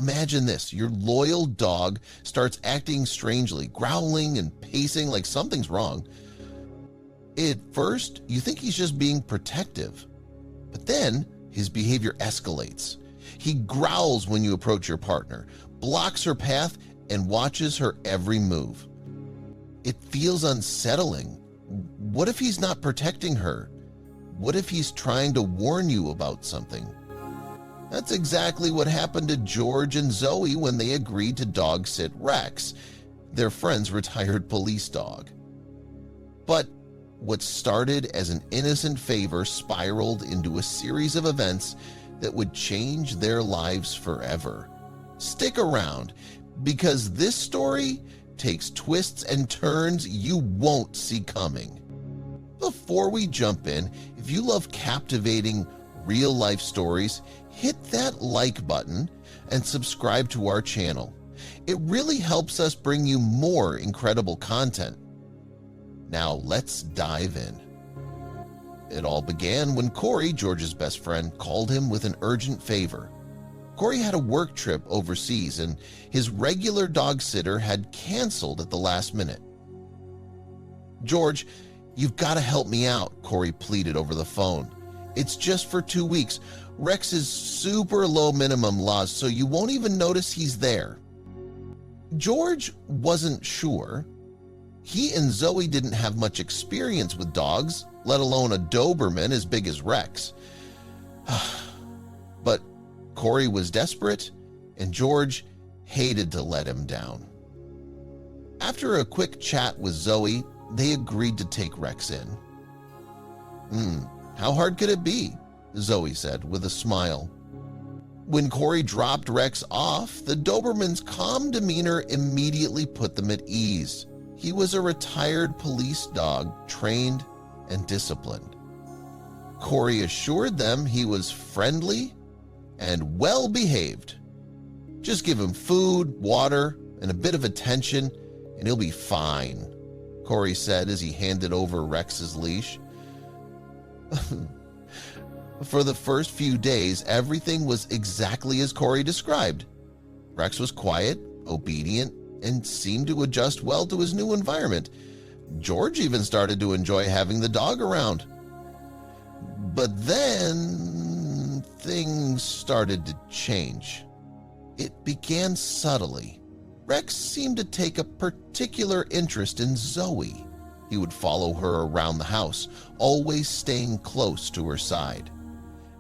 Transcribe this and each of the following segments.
Imagine this. Your loyal dog starts acting strangely, growling and pacing like something's wrong. At first, you think he's just being protective, but then his behavior escalates. He growls when you approach your partner, blocks her path, and watches her every move. It feels unsettling. What if he's not protecting her? What if he's trying to warn you about something? That's exactly what happened to George and Zoe when they agreed to dog sit Rex, their friend's retired police dog. But what started as an innocent favor spiraled into a series of events that would change their lives forever. Stick around, because this story takes twists and turns you won't see coming. Before we jump in, if you love captivating real-life stories, hit that like button and subscribe to our channel. It really helps us bring you more incredible content. Now let's dive in. It all began when Corey, George's best friend, called him with an urgent favor. Corey had a work trip overseas and his regular dog sitter had canceled at the last minute. "George, you've got to help me out," Corey pleaded over the phone. "It's just for 2 weeks. Rex is super low minimum laws, so you won't even notice he's there." George wasn't sure. He and Zoe didn't have much experience with dogs, let alone a Doberman as big as Rex. But Corey was desperate, and George hated to let him down. After a quick chat with Zoe, they agreed to take Rex in. How hard could it be?" Zoe said with a smile. When Corey dropped Rex off, the Doberman's calm demeanor immediately put them at ease. He was a retired police dog, trained and disciplined. Corey assured them he was friendly and well-behaved. "Just give him food, water, and a bit of attention, and he'll be fine," Corey said as he handed over Rex's leash. For the first few days, everything was exactly as Corey described. Rex was quiet, obedient, and seemed to adjust well to his new environment. George even started to enjoy having the dog around. But then things started to change. It began subtly. Rex seemed to take a particular interest in Zoe. He would follow her around the house, always staying close to her side.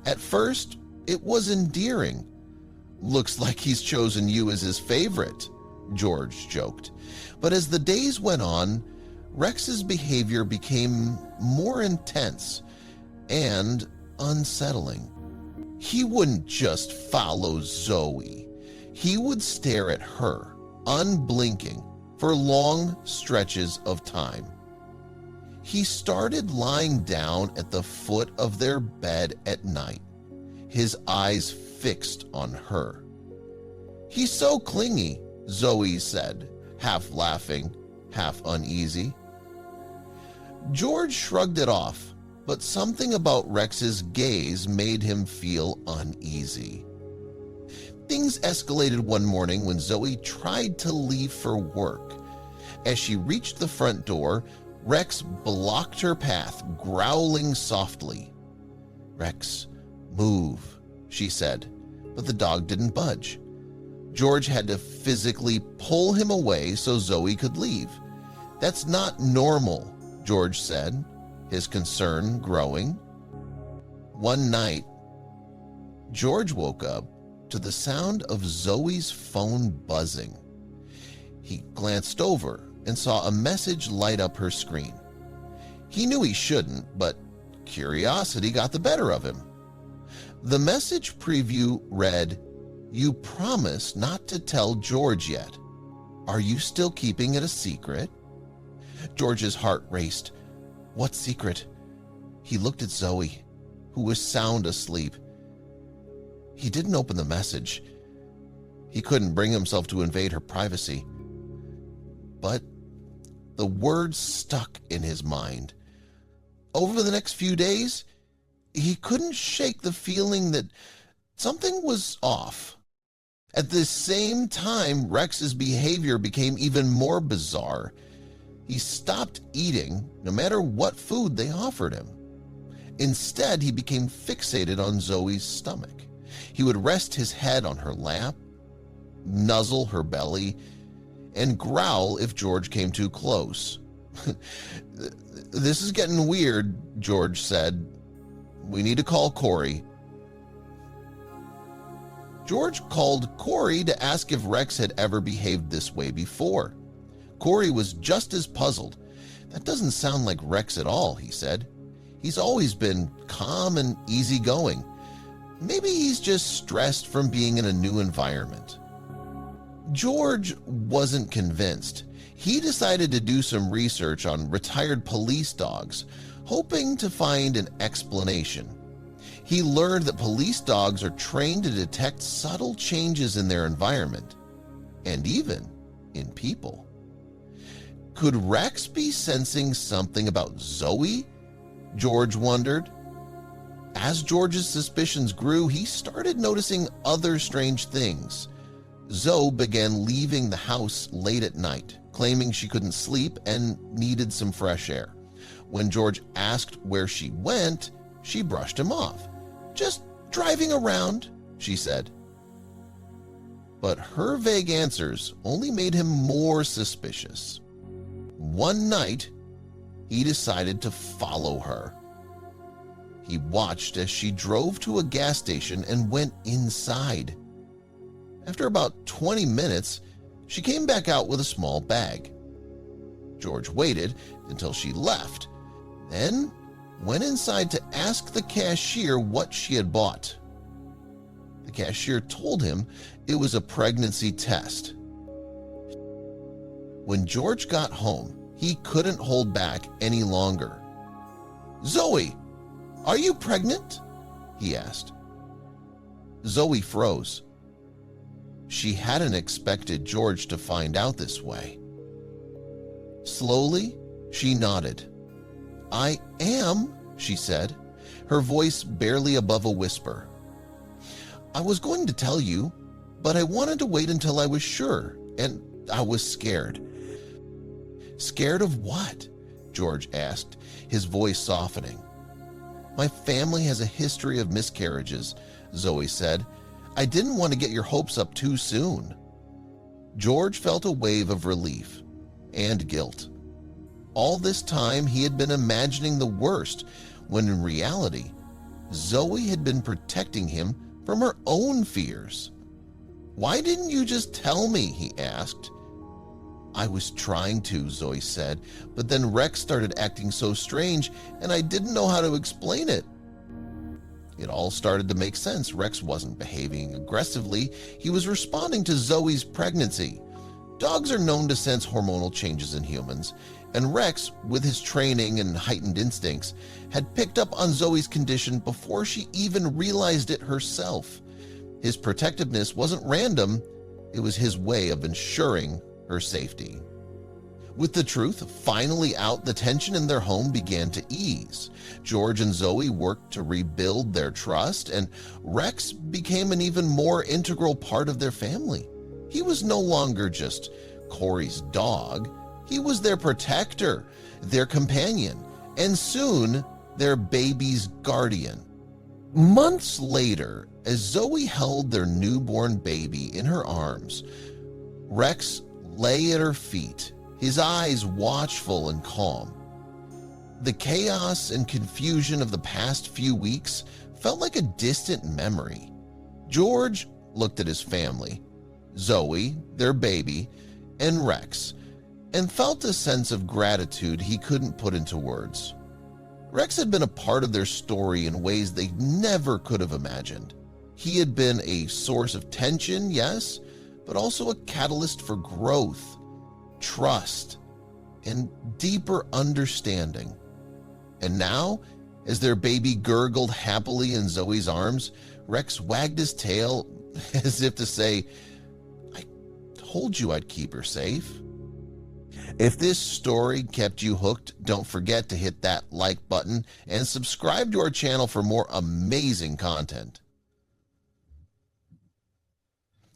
At first, it was endearing. "Looks like he's chosen you as his favorite," George joked. But as the days went on, Rex's behavior became more intense and unsettling. He wouldn't just follow Zoe. He would stare at her, unblinking, for long stretches of time. He started lying down at the foot of their bed at night, his eyes fixed on her. "He's so clingy," Zoe said, half laughing, half uneasy. George shrugged it off, but something about Rex's gaze made him feel uneasy. Things escalated one morning when Zoe tried to leave for work. As she reached the front door, Rex blocked her path, growling softly. "Rex, move," she said, but the dog didn't budge. George had to physically pull him away so Zoe could leave. "That's not normal," George said, his concern growing. One night, George woke up to the sound of Zoe's phone buzzing. He glanced over and saw a message light up her screen. He knew he shouldn't, but curiosity got the better of him. The message preview read, "You promise not to tell George yet. Are you still keeping it a secret?" George's heart raced. What secret? He looked at Zoe, who was sound asleep. He didn't open the message. He couldn't bring himself to invade her privacy. But the words stuck in his mind. Over the next few days, he couldn't shake the feeling that something was off. At the same time, Rex's behavior became even more bizarre. He stopped eating no matter what food they offered him. Instead, he became fixated on Zoe's stomach. He would rest his head on her lap, nuzzle her belly, and growl if George came too close. "This is getting weird," George said. "We need to call Corey." George called Corey to ask if Rex had ever behaved this way before. Corey was just as puzzled. "That doesn't sound like Rex at all," he said. "He's always been calm and easygoing. Maybe he's just stressed from being in a new environment." George wasn't convinced. He decided to do some research on retired police dogs, hoping to find an explanation. He learned that police dogs are trained to detect subtle changes in their environment, and even in people. Could Rex be sensing something about Zoe? George wondered. As George's suspicions grew, he started noticing other strange things. Zoe began leaving the house late at night, claiming she couldn't sleep and needed some fresh air. When George asked where she went, she brushed him off. "Just driving around," she said. But her vague answers only made him more suspicious. One night, he decided to follow her. He watched as she drove to a gas station and went inside. After about 20 minutes, she came back out with a small bag. George waited until she left, then went inside to ask the cashier what she had bought. The cashier told him it was a pregnancy test. When George got home, he couldn't hold back any longer. "Zoe, are you pregnant?" he asked. Zoe froze. She hadn't expected George to find out this way. Slowly, she nodded. "I am," she said, her voice barely above a whisper. "I was going to tell you, but I wanted to wait until I was sure, and I was scared." "Scared of what?" George asked, his voice softening. "My family has a history of miscarriages," Zoe said. "I didn't want to get your hopes up too soon." George felt a wave of relief and guilt. All this time, he had been imagining the worst, when in reality, Zoe had been protecting him from her own fears. "Why didn't you just tell me?" he asked. "I was trying to," Zoe said, "but then Rex started acting so strange, and I didn't know how to explain it." It all started to make sense. Rex wasn't behaving aggressively. He was responding to Zoe's pregnancy. Dogs are known to sense hormonal changes in humans, and Rex, with his training and heightened instincts, had picked up on Zoe's condition before she even realized it herself. His protectiveness wasn't random. It was his way of ensuring her safety. With the truth finally out, the tension in their home began to ease. George and Zoe worked to rebuild their trust, and Rex became an even more integral part of their family. He was no longer just Corey's dog. He was their protector, their companion, and soon their baby's guardian. Months later, as Zoe held their newborn baby in her arms, Rex lay at her feet, his eyes watchful and calm. The chaos and confusion of the past few weeks felt like a distant memory. George looked at his family, Zoe, their baby, and Rex, and felt a sense of gratitude he couldn't put into words. Rex had been a part of their story in ways they never could have imagined. He had been a source of tension, yes, but also a catalyst for growth, trust, and deeper understanding. And now, as their baby gurgled happily in Zoe's arms, Rex wagged his tail as if to say, "I told you I'd keep her safe." If this story kept you hooked, don't forget to hit that like button and subscribe to our channel for more amazing content.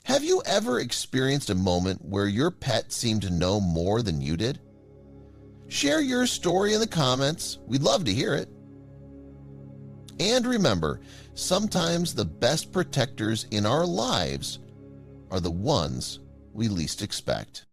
Have you ever experienced a moment where your pet seemed to know more than you did? Share your story in the comments. We'd love to hear it. And remember, sometimes the best protectors in our lives are the ones we least expect.